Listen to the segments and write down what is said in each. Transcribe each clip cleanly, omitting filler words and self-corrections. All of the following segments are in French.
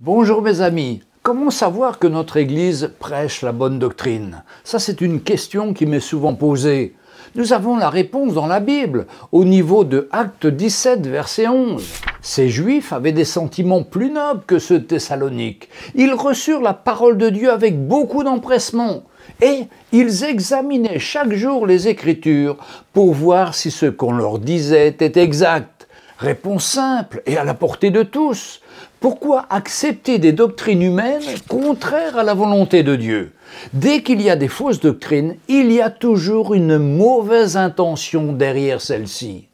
Bonjour mes amis, comment savoir que notre Église prêche la bonne doctrine? Ça c'est une question qui m'est souvent posée. Nous avons la réponse dans la Bible, au niveau de Actes 17, verset 11. Ces Juifs avaient des sentiments plus nobles que ceux de Thessalonique. Ils reçurent la parole de Dieu avec beaucoup d'empressement. Et ils examinaient chaque jour les Écritures pour voir si ce qu'on leur disait était exact. Réponse simple et à la portée de tous. Pourquoi accepter des doctrines humaines contraires à la volonté de Dieu? Dès qu'il y a des fausses doctrines, il y a toujours une mauvaise intention derrière celles-ci.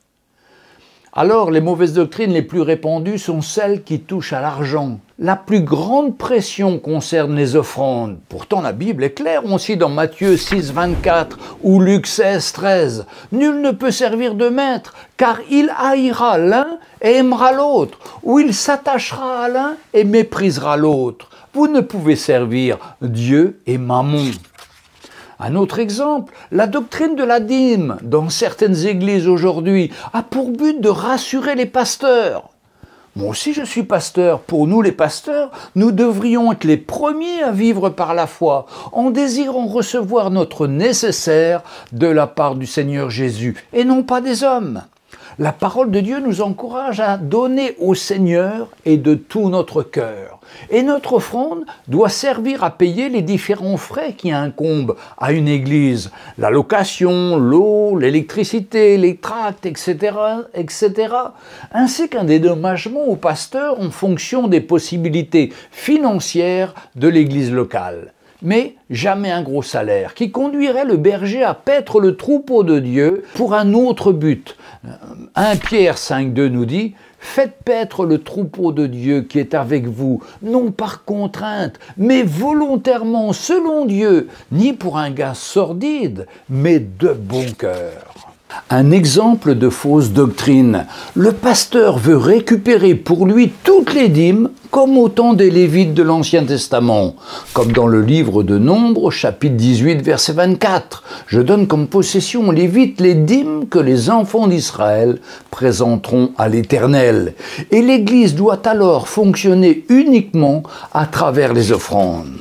Alors, les mauvaises doctrines les plus répandues sont celles qui touchent à l'argent. La plus grande pression concerne les offrandes. Pourtant, la Bible est claire aussi dans Matthieu 6, 24 ou Luc 16, 13. Nul ne peut servir de maître, car il haïra l'un et aimera l'autre, ou il s'attachera à l'un et méprisera l'autre. Vous ne pouvez servir Dieu et Mammon. Un autre exemple, la doctrine de la dîme dans certaines églises aujourd'hui a pour but de rassurer les pasteurs. Moi aussi je suis pasteur. Pour nous les pasteurs, nous devrions être les premiers à vivre par la foi, en désirant recevoir notre nécessaire de la part du Seigneur Jésus, et non pas des hommes. La parole de Dieu nous encourage à donner au Seigneur et de tout notre cœur. Et notre offrande doit servir à payer les différents frais qui incombent à une église. La location, l'eau, l'électricité, les tracts, etc., etc. Ainsi qu'un dédommagement au pasteur en fonction des possibilités financières de l'église locale. Mais jamais un gros salaire qui conduirait le berger à paître le troupeau de Dieu pour un autre but. 1 Pierre 5,2 nous dit « Faites paître le troupeau de Dieu qui est avec vous, non par contrainte, mais volontairement selon Dieu, ni pour un gain sordide, mais de bon cœur. » Un exemple de fausse doctrine. Le pasteur veut récupérer pour lui toutes les dîmes, comme au temps des Lévites de l'Ancien Testament, comme dans le livre de Nombres, chapitre 18, verset 24. « Je donne comme possession aux Lévites les dîmes que les enfants d'Israël présenteront à l'Éternel. » Et l'Église doit alors fonctionner uniquement à travers les offrandes.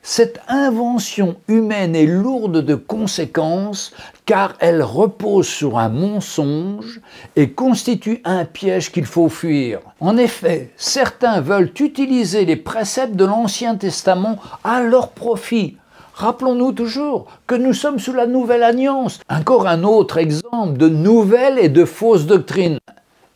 Cette invention humaine est lourde de conséquences car elle repose sur un mensonge et constitue un piège qu'il faut fuir. En effet, certains veulent utiliser les préceptes de l'Ancien Testament à leur profit. Rappelons-nous toujours que nous sommes sous la Nouvelle Alliance. Encore un autre exemple de nouvelles et de fausses doctrines.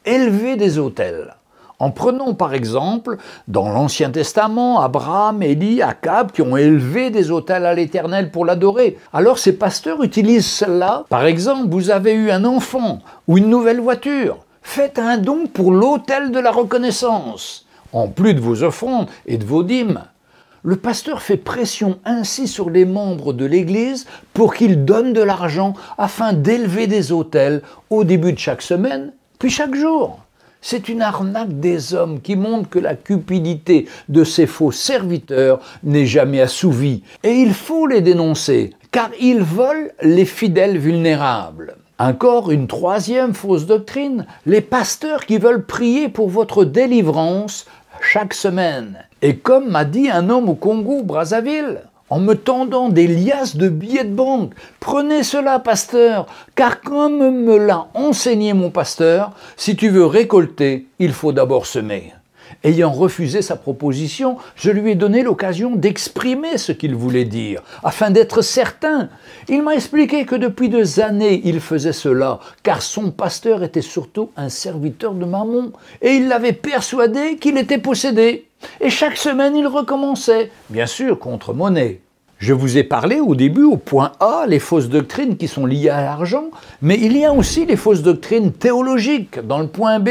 Élever des autels. En prenant par exemple, dans l'Ancien Testament, Abraham, Élie, Akab qui ont élevé des autels à l'Éternel pour l'adorer. Alors ces pasteurs utilisent cela. Par exemple, vous avez eu un enfant ou une nouvelle voiture. Faites un don pour l'autel de la reconnaissance, en plus de vos offrandes et de vos dîmes. Le pasteur fait pression ainsi sur les membres de l'Église pour qu'ils donnent de l'argent afin d'élever des autels au début de chaque semaine, puis chaque jour. C'est une arnaque des hommes qui montre que la cupidité de ces faux serviteurs n'est jamais assouvie. Et il faut les dénoncer, car ils volent les fidèles vulnérables. Encore une troisième fausse doctrine, les pasteurs qui veulent prier pour votre délivrance chaque semaine. Et comme m'a dit un homme au Congo, Brazzaville, en me tendant des liasses de billets de banque. Prenez cela, pasteur, car comme me l'a enseigné mon pasteur, si tu veux récolter, il faut d'abord semer. Ayant refusé sa proposition, je lui ai donné l'occasion d'exprimer ce qu'il voulait dire, afin d'être certain. Il m'a expliqué que depuis des années, il faisait cela, car son pasteur était surtout un serviteur de Mammon, et il l'avait persuadé qu'il était possédé. Et chaque semaine, il recommençait, bien sûr contre monnaie. Je vous ai parlé au début, au point A, les fausses doctrines qui sont liées à l'argent, mais il y a aussi les fausses doctrines théologiques dans le point B.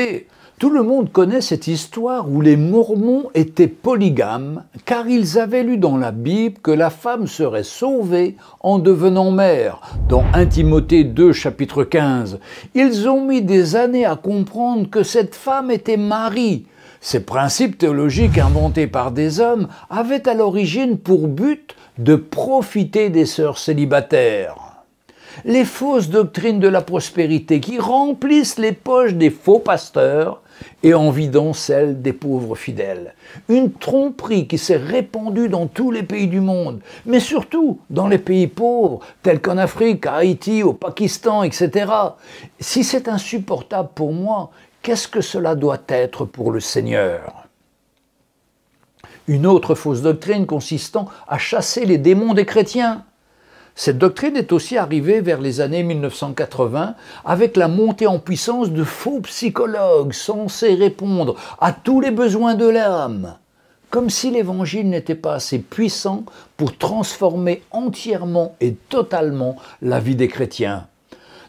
Tout le monde connaît cette histoire où les Mormons étaient polygames, car ils avaient lu dans la Bible que la femme serait sauvée en devenant mère, dans 1 Timothée 2, chapitre 15. Ils ont mis des années à comprendre que cette femme était Marie. Ces principes théologiques inventés par des hommes avaient à l'origine pour but de profiter des sœurs célibataires. Les fausses doctrines de la prospérité qui remplissent les poches des faux pasteurs et en vidant celle des pauvres fidèles. Une tromperie qui s'est répandue dans tous les pays du monde, mais surtout dans les pays pauvres, tels qu'en Afrique, à Haïti, au Pakistan, etc. Si c'est insupportable pour moi, qu'est-ce que cela doit être pour le Seigneur ? Une autre fausse doctrine consistant à chasser les démons des chrétiens. Cette doctrine est aussi arrivée vers les années 1980 avec la montée en puissance de faux psychologues censés répondre à tous les besoins de l'âme, comme si l'Évangile n'était pas assez puissant pour transformer entièrement et totalement la vie des chrétiens.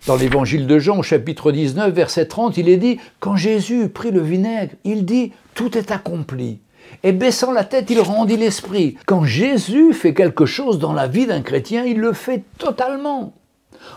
Dans l'Évangile de Jean, au chapitre 19, verset 30, il est dit « Quand Jésus prit le vinaigre, il dit « Tout est accompli ». Et baissant la tête, il rendit l'esprit. Quand Jésus fait quelque chose dans la vie d'un chrétien, il le fait totalement.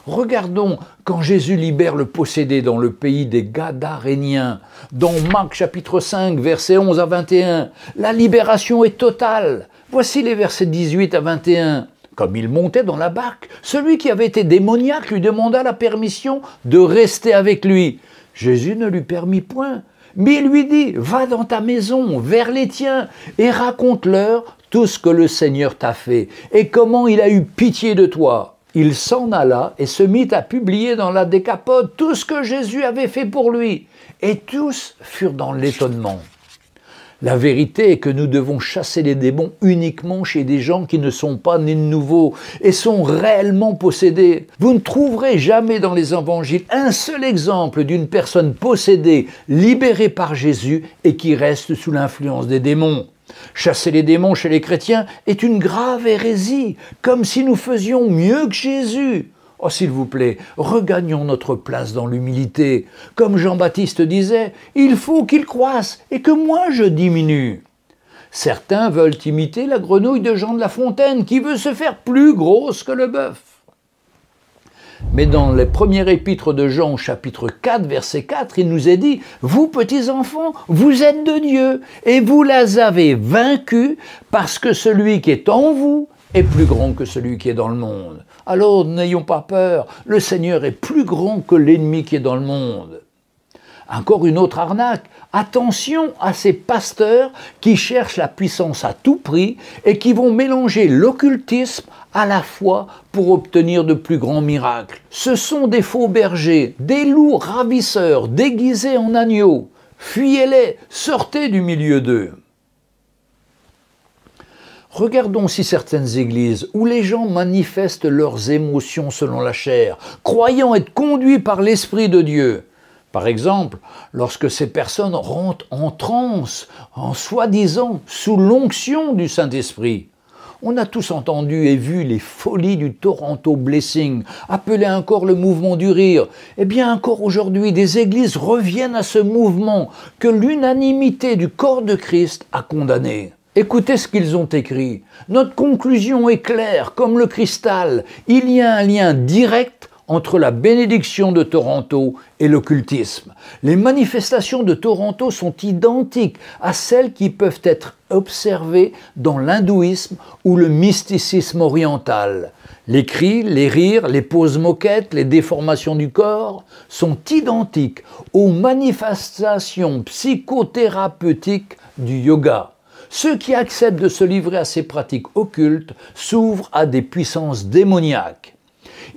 Regardons quand Jésus libère le possédé dans le pays des Gadaréniens. Dans Marc chapitre 5, versets 11 à 21, la libération est totale. Voici les versets 18 à 21. Comme il montait dans la barque, celui qui avait été démoniaque lui demanda la permission de rester avec lui. Jésus ne lui permit point. Mais il lui dit, va dans ta maison, vers les tiens, et raconte-leur tout ce que le Seigneur t'a fait, et comment il a eu pitié de toi. Il s'en alla et se mit à publier dans la Décapode tout ce que Jésus avait fait pour lui, et tous furent dans l'étonnement. La vérité est que nous devons chasser les démons uniquement chez des gens qui ne sont pas nés de nouveau et sont réellement possédés. Vous ne trouverez jamais dans les évangiles un seul exemple d'une personne possédée, libérée par Jésus et qui reste sous l'influence des démons. Chasser les démons chez les chrétiens est une grave hérésie, comme si nous faisions mieux que Jésus. Oh, s'il vous plaît, regagnons notre place dans l'humilité. Comme Jean-Baptiste disait, il faut qu'il croisse et que moi je diminue. Certains veulent imiter la grenouille de Jean de La Fontaine qui veut se faire plus grosse que le bœuf. Mais dans les premiers épîtres de Jean, chapitre 4, verset 4, il nous est dit « Vous, petits enfants, vous êtes de Dieu et vous les avez vaincus parce que celui qui est en vous est plus grand que celui qui est dans le monde. » Alors n'ayons pas peur, le Seigneur est plus grand que l'ennemi qui est dans le monde. Encore une autre arnaque, attention à ces pasteurs qui cherchent la puissance à tout prix et qui vont mélanger l'occultisme à la foi pour obtenir de plus grands miracles. Ce sont des faux bergers, des loups ravisseurs déguisés en agneaux. Fuyez-les, sortez du milieu d'eux. Regardons aussi certaines églises où les gens manifestent leurs émotions selon la chair, croyant être conduits par l'Esprit de Dieu. Par exemple, lorsque ces personnes rentrent en transe, en soi-disant sous l'onction du Saint-Esprit. On a tous entendu et vu les folies du Toronto Blessing, appelé encore le mouvement du rire. Eh bien, encore aujourd'hui, des églises reviennent à ce mouvement que l'unanimité du corps de Christ a condamné. Écoutez ce qu'ils ont écrit. Notre conclusion est claire, comme le cristal. Il y a un lien direct entre la bénédiction de Toronto et l'occultisme. Les manifestations de Toronto sont identiques à celles qui peuvent être observées dans l'hindouisme ou le mysticisme oriental. Les cris, les rires, les poses moquettes, les déformations du corps sont identiques aux manifestations psychothérapeutiques du yoga. Ceux qui acceptent de se livrer à ces pratiques occultes s'ouvrent à des puissances démoniaques.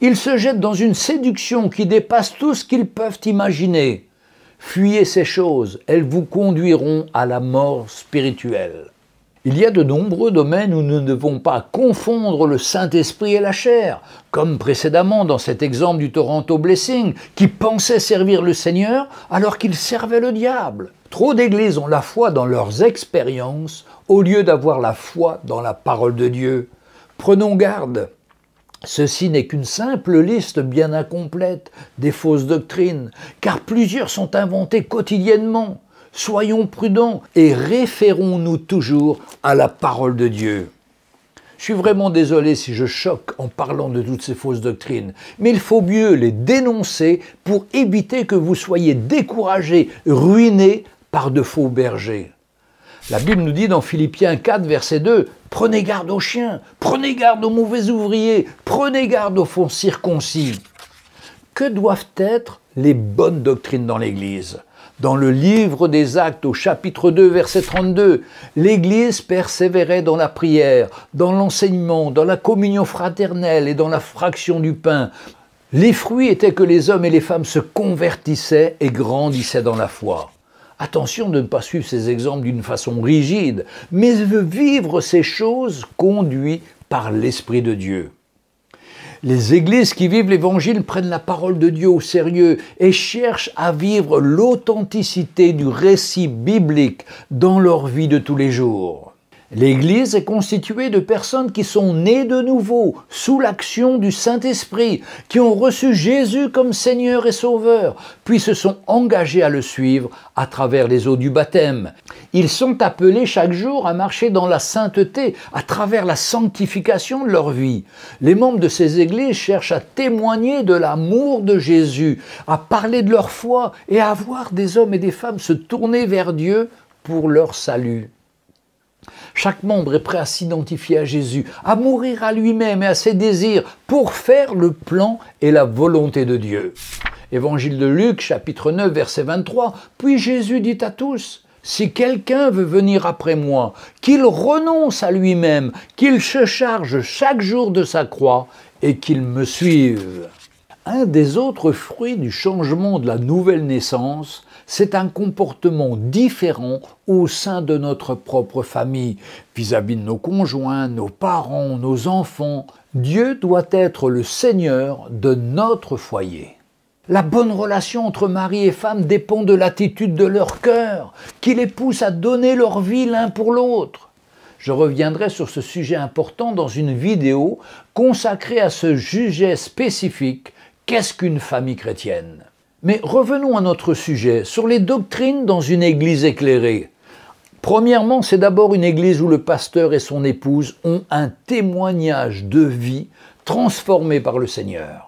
Ils se jettent dans une séduction qui dépasse tout ce qu'ils peuvent imaginer. Fuyez ces choses, elles vous conduiront à la mort spirituelle. Il y a de nombreux domaines où nous ne devons pas confondre le Saint-Esprit et la chair, comme précédemment dans cet exemple du Toronto Blessing, qui pensait servir le Seigneur alors qu'il servait le diable. Trop d'églises ont la foi dans leurs expériences au lieu d'avoir la foi dans la parole de Dieu. Prenons garde. Ceci n'est qu'une simple liste bien incomplète des fausses doctrines, car plusieurs sont inventées quotidiennement. Soyons prudents et référons-nous toujours à la parole de Dieu. Je suis vraiment désolé si je choque en parlant de toutes ces fausses doctrines, mais il faut mieux les dénoncer pour éviter que vous soyez découragés, ruinés par de faux bergers. La Bible nous dit dans Philippiens 4, verset 2, « Prenez garde aux chiens, prenez garde aux mauvais ouvriers, prenez garde aux faux circoncis. » Que doivent être les bonnes doctrines dans l'Église ? Dans le livre des Actes au chapitre 2, verset 32, l'Église persévérait dans la prière, dans l'enseignement, dans la communion fraternelle et dans la fraction du pain. Les fruits étaient que les hommes et les femmes se convertissaient et grandissaient dans la foi. Attention de ne pas suivre ces exemples d'une façon rigide, mais de vivre ces choses conduits par l'Esprit de Dieu. Les églises qui vivent l'Évangile prennent la parole de Dieu au sérieux et cherchent à vivre l'authenticité du récit biblique dans leur vie de tous les jours. L'Église est constituée de personnes qui sont nées de nouveau, sous l'action du Saint-Esprit, qui ont reçu Jésus comme Seigneur et Sauveur, puis se sont engagés à le suivre à travers les eaux du baptême. Ils sont appelés chaque jour à marcher dans la sainteté, à travers la sanctification de leur vie. Les membres de ces églises cherchent à témoigner de l'amour de Jésus, à parler de leur foi et à voir des hommes et des femmes se tourner vers Dieu pour leur salut. Chaque membre est prêt à s'identifier à Jésus, à mourir à lui-même et à ses désirs pour faire le plan et la volonté de Dieu. Évangile de Luc, chapitre 9, verset 23, « Puis Jésus dit à tous, « Si quelqu'un veut venir après moi, qu'il renonce à lui-même, qu'il se charge chaque jour de sa croix et qu'il me suive. » Un des autres fruits du changement de la nouvelle naissance, c'est un comportement différent au sein de notre propre famille, vis-à-vis de nos conjoints, nos parents, nos enfants. Dieu doit être le Seigneur de notre foyer. La bonne relation entre mari et femme dépend de l'attitude de leur cœur, qui les pousse à donner leur vie l'un pour l'autre. Je reviendrai sur ce sujet important dans une vidéo consacrée à ce sujet spécifique. Qu'est-ce qu'une famille chrétienne ? Mais revenons à notre sujet, sur les doctrines dans une église éclairée. Premièrement, c'est d'abord une église où le pasteur et son épouse ont un témoignage de vie transformé par le Seigneur.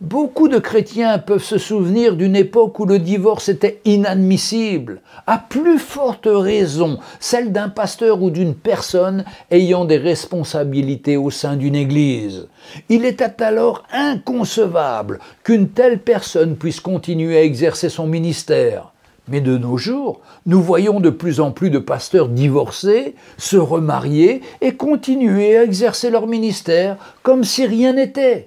Beaucoup de chrétiens peuvent se souvenir d'une époque où le divorce était inadmissible, à plus forte raison celle d'un pasteur ou d'une personne ayant des responsabilités au sein d'une église. Il était alors inconcevable qu'une telle personne puisse continuer à exercer son ministère. Mais de nos jours, nous voyons de plus en plus de pasteurs divorcer, se remarier et continuer à exercer leur ministère comme si rien n'était.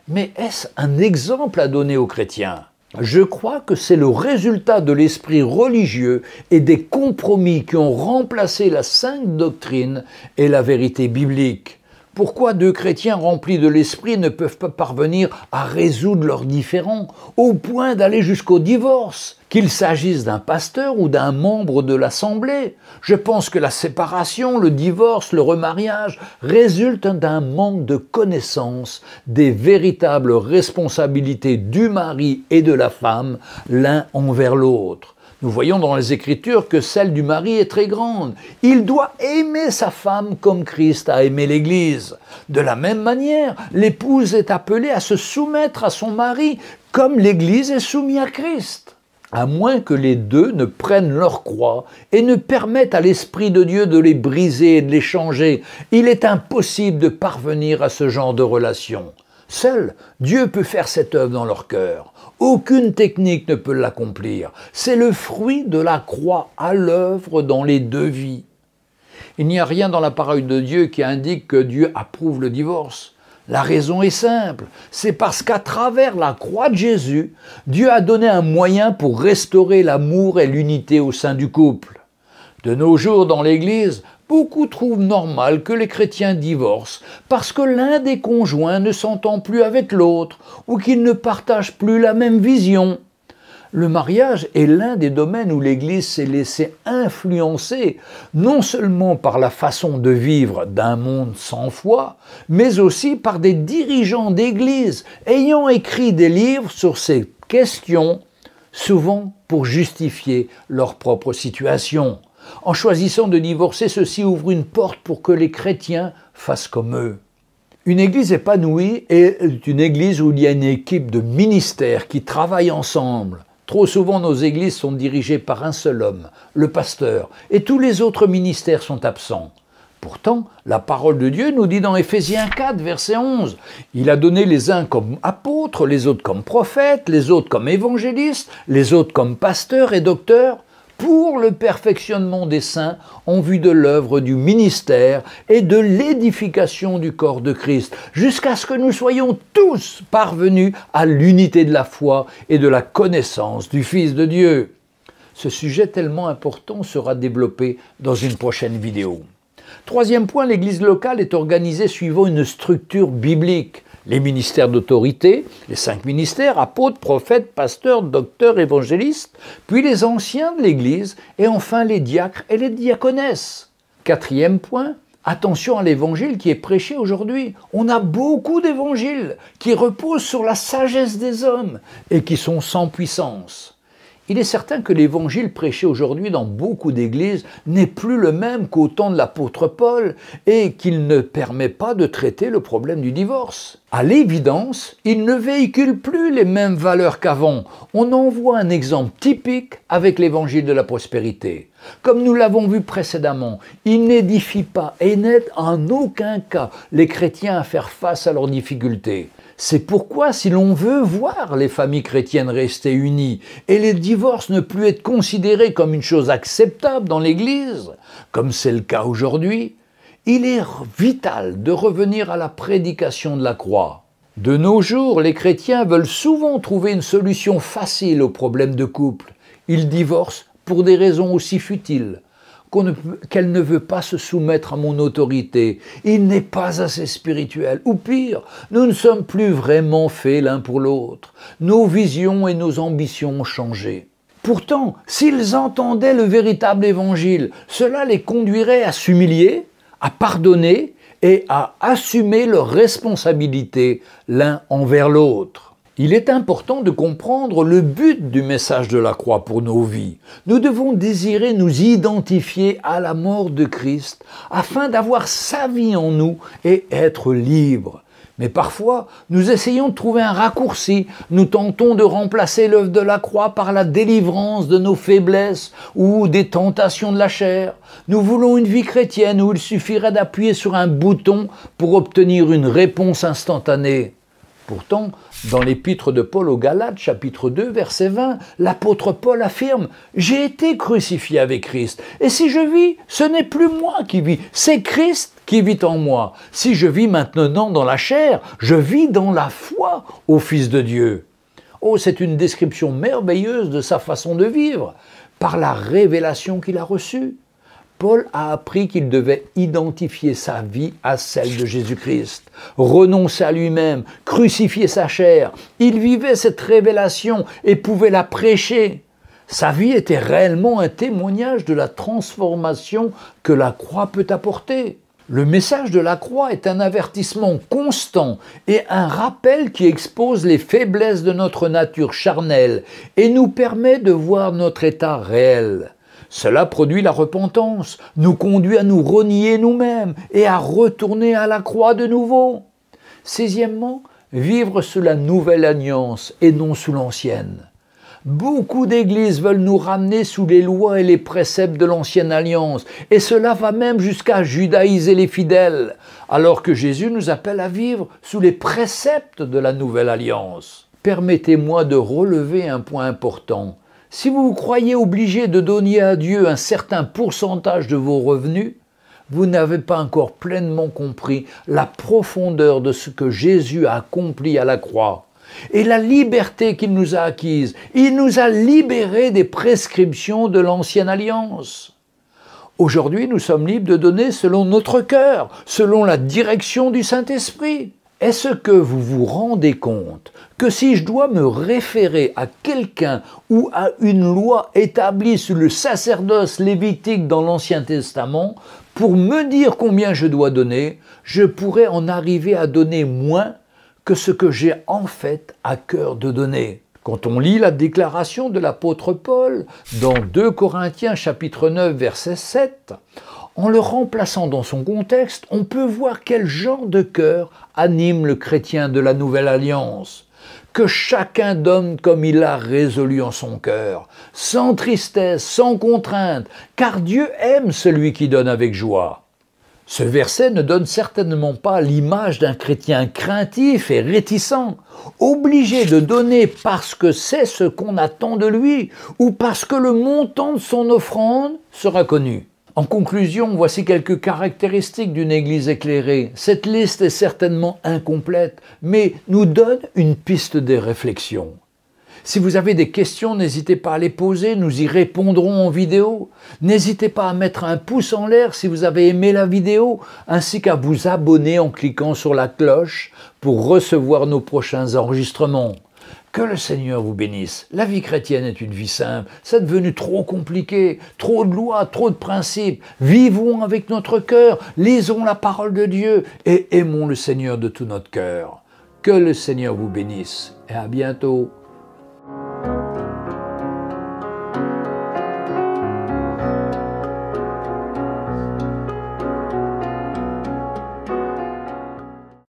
Mais est-ce un exemple à donner aux chrétiens ? Je crois que c'est le résultat de l'esprit religieux et des compromis qui ont remplacé la sainte doctrine et la vérité biblique. Pourquoi deux chrétiens remplis de l'esprit ne peuvent pas parvenir à résoudre leurs différends, au point d'aller jusqu'au divorce, qu'il s'agisse d'un pasteur ou d'un membre de l'assemblée? Je pense que la séparation, le divorce, le remariage résultent d'un manque de connaissance des véritables responsabilités du mari et de la femme l'un envers l'autre. Nous voyons dans les Écritures que celle du mari est très grande. Il doit aimer sa femme comme Christ a aimé l'Église. De la même manière, l'épouse est appelée à se soumettre à son mari comme l'Église est soumise à Christ. À moins que les deux ne prennent leur croix et ne permettent à l'Esprit de Dieu de les briser et de les changer, il est impossible de parvenir à ce genre de relation. Seul Dieu peut faire cette œuvre dans leur cœur. Aucune technique ne peut l'accomplir. C'est le fruit de la croix à l'œuvre dans les deux vies. Il n'y a rien dans la parole de Dieu qui indique que Dieu approuve le divorce. La raison est simple, c'est parce qu'à travers la croix de Jésus, Dieu a donné un moyen pour restaurer l'amour et l'unité au sein du couple. De nos jours dans l'Église, beaucoup trouvent normal que les chrétiens divorcent parce que l'un des conjoints ne s'entend plus avec l'autre ou qu'ils ne partagent plus la même vision. Le mariage est l'un des domaines où l'Église s'est laissée influencer non seulement par la façon de vivre d'un monde sans foi, mais aussi par des dirigeants d'Église ayant écrit des livres sur ces questions, souvent pour justifier leur propre situation. En choisissant de divorcer, ceux-ci ouvrent une porte pour que les chrétiens fassent comme eux. Une église épanouie est une église où il y a une équipe de ministères qui travaillent ensemble. Trop souvent, nos églises sont dirigées par un seul homme, le pasteur, et tous les autres ministères sont absents. Pourtant, la parole de Dieu nous dit dans Éphésiens 4, verset 11, « Il a donné les uns comme apôtres, les autres comme prophètes, les autres comme évangélistes, les autres comme pasteurs et docteurs, pour le perfectionnement des saints en vue de l'œuvre du ministère et de l'édification du corps de Christ, jusqu'à ce que nous soyons tous parvenus à l'unité de la foi et de la connaissance du Fils de Dieu. » Ce sujet tellement important sera développé dans une prochaine vidéo. Troisième point, l'Église locale est organisée suivant une structure biblique. Les ministères d'autorité, les 5 ministères, apôtres, prophètes, pasteurs, docteurs, évangélistes, puis les anciens de l'Église, et enfin les diacres et les diaconesses. Quatrième point, attention à l'évangile qui est prêché aujourd'hui. On a beaucoup d'évangiles qui reposent sur la sagesse des hommes et qui sont sans puissance. Il est certain que l'évangile prêché aujourd'hui dans beaucoup d'églises n'est plus le même qu'au temps de l'apôtre Paul et qu'il ne permet pas de traiter le problème du divorce. À l'évidence, il ne véhicule plus les mêmes valeurs qu'avant. On en voit un exemple typique avec l'évangile de la prospérité. Comme nous l'avons vu précédemment, il n'édifie pas et n'aide en aucun cas les chrétiens à faire face à leurs difficultés. C'est pourquoi, si l'on veut voir les familles chrétiennes rester unies et les divorces ne plus être considérés comme une chose acceptable dans l'Église, comme c'est le cas aujourd'hui, il est vital de revenir à la prédication de la croix. De nos jours, les chrétiens veulent souvent trouver une solution facile aux problèmes de couple. Ils divorcent pour des raisons aussi futiles qu'elle ne veut pas se soumettre à mon autorité. Il n'est pas assez spirituel. Ou pire, nous ne sommes plus vraiment faits l'un pour l'autre. Nos visions et nos ambitions ont changé. Pourtant, s'ils entendaient le véritable évangile, cela les conduirait à s'humilier, à pardonner et à assumer leurs responsabilités l'un envers l'autre. Il est important de comprendre le but du message de la croix pour nos vies. Nous devons désirer nous identifier à la mort de Christ afin d'avoir sa vie en nous et être libres. Mais parfois, nous essayons de trouver un raccourci, nous tentons de remplacer l'œuvre de la croix par la délivrance de nos faiblesses ou des tentations de la chair. Nous voulons une vie chrétienne où il suffirait d'appuyer sur un bouton pour obtenir une réponse instantanée. Pourtant, dans l'épître de Paul aux Galates, chapitre 2, verset 20, l'apôtre Paul affirme « J'ai été crucifié avec Christ, et si je vis, ce n'est plus moi qui vis, c'est Christ qui vit en moi. Si je vis maintenant dans la chair, je vis dans la foi au Fils de Dieu. » Oh, c'est une description merveilleuse de sa façon de vivre, par la révélation qu'il a reçue. Paul a appris qu'il devait identifier sa vie à celle de Jésus-Christ, renoncer à lui-même, crucifier sa chair. Il vivait cette révélation et pouvait la prêcher. Sa vie était réellement un témoignage de la transformation que la croix peut apporter. Le message de la croix est un avertissement constant et un rappel qui expose les faiblesses de notre nature charnelle et nous permet de voir notre état réel. Cela produit la repentance, nous conduit à nous renier nous-mêmes et à retourner à la croix de nouveau. Sixièmement, vivre sous la nouvelle alliance et non sous l'ancienne. Beaucoup d'églises veulent nous ramener sous les lois et les préceptes de l'ancienne alliance, et cela va même jusqu'à judaïser les fidèles, alors que Jésus nous appelle à vivre sous les préceptes de la nouvelle alliance. Permettez-moi de relever un point important. Si vous vous croyez obligé de donner à Dieu un certain pourcentage de vos revenus, vous n'avez pas encore pleinement compris la profondeur de ce que Jésus a accompli à la croix et la liberté qu'il nous a acquise. Il nous a libérés des prescriptions de l'ancienne alliance. Aujourd'hui, nous sommes libres de donner selon notre cœur, selon la direction du Saint-Esprit. Est-ce que vous vous rendez compte que si je dois me référer à quelqu'un ou à une loi établie sous le sacerdoce lévitique dans l'Ancien Testament, pour me dire combien je dois donner, je pourrais en arriver à donner moins que ce que j'ai en fait à cœur de donner. Quand on lit la déclaration de l'apôtre Paul dans 2 Corinthiens chapitre 9 verset 7, en le remplaçant dans son contexte, on peut voir quel genre de cœur anime le chrétien de la Nouvelle Alliance. Que chacun donne comme il a résolu en son cœur, sans tristesse, sans contrainte, car Dieu aime celui qui donne avec joie. Ce verset ne donne certainement pas l'image d'un chrétien craintif et réticent, obligé de donner parce que c'est ce qu'on attend de lui ou parce que le montant de son offrande sera connu. En conclusion, voici quelques caractéristiques d'une Église éclairée. Cette liste est certainement incomplète, mais nous donne une piste de réflexion. Si vous avez des questions, n'hésitez pas à les poser, nous y répondrons en vidéo. N'hésitez pas à mettre un pouce en l'air si vous avez aimé la vidéo, ainsi qu'à vous abonner en cliquant sur la cloche pour recevoir nos prochains enregistrements. Que le Seigneur vous bénisse. La vie chrétienne est une vie simple. C'est devenu trop compliqué, trop de lois, trop de principes. Vivons avec notre cœur, lisons la parole de Dieu et aimons le Seigneur de tout notre cœur. Que le Seigneur vous bénisse et à bientôt.